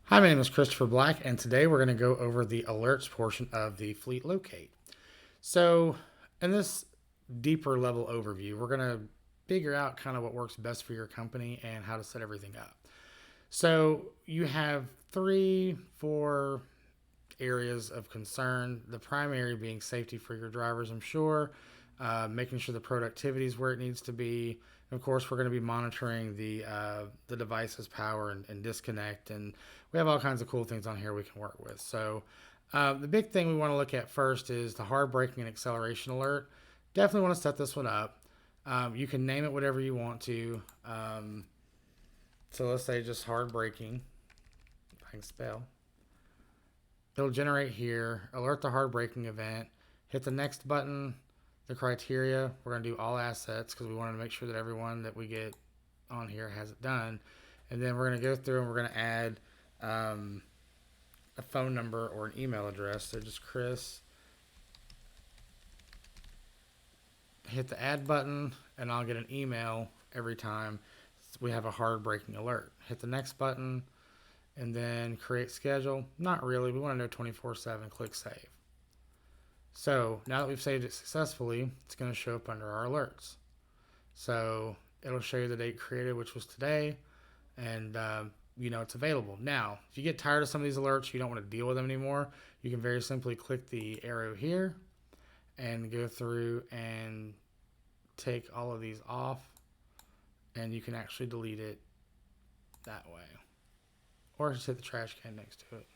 Hi, my name is Christopher Black, and today we're going to go over the alerts portion of the Fleetlocate. So, in this deeper level overview, we're going to figure out kind of what works best for your company and how to set everything up. So, you have three, four areas of concern. The primary being safety for your drivers, I'm sure, making sure the productivity is where it needs to be. And of course, we're going to be monitoring the device's power and disconnect, and we have all kinds of cool things on here we can work with. So, the big thing we want to look at first is the hard braking and acceleration alert. Definitely want to set this one up. You can name it whatever you want to. So let's say just hard braking. If I can spell. It'll generate here, alert the hard braking event, hit the next button, the criteria. We're going to do all assets because we wanted to make sure that everyone that we get on here has it done. And then we're going to go through and we're going to add a phone number or an email address. So just Chris, hit the add button, and I'll get an email every time we have a hard braking alert. Hit the next button, and then create schedule. Not really. We want to know 24/7. Click save. So now that we've saved it successfully, it's going to show up under our alerts. So it'll show you the date created, which was today, and it's available. Now, if you get tired of some of these alerts, you don't want to deal with them anymore, you can very simply click the arrow here and go through and take all of these off, and you can actually delete it that way. Or just hit the trash can next to it.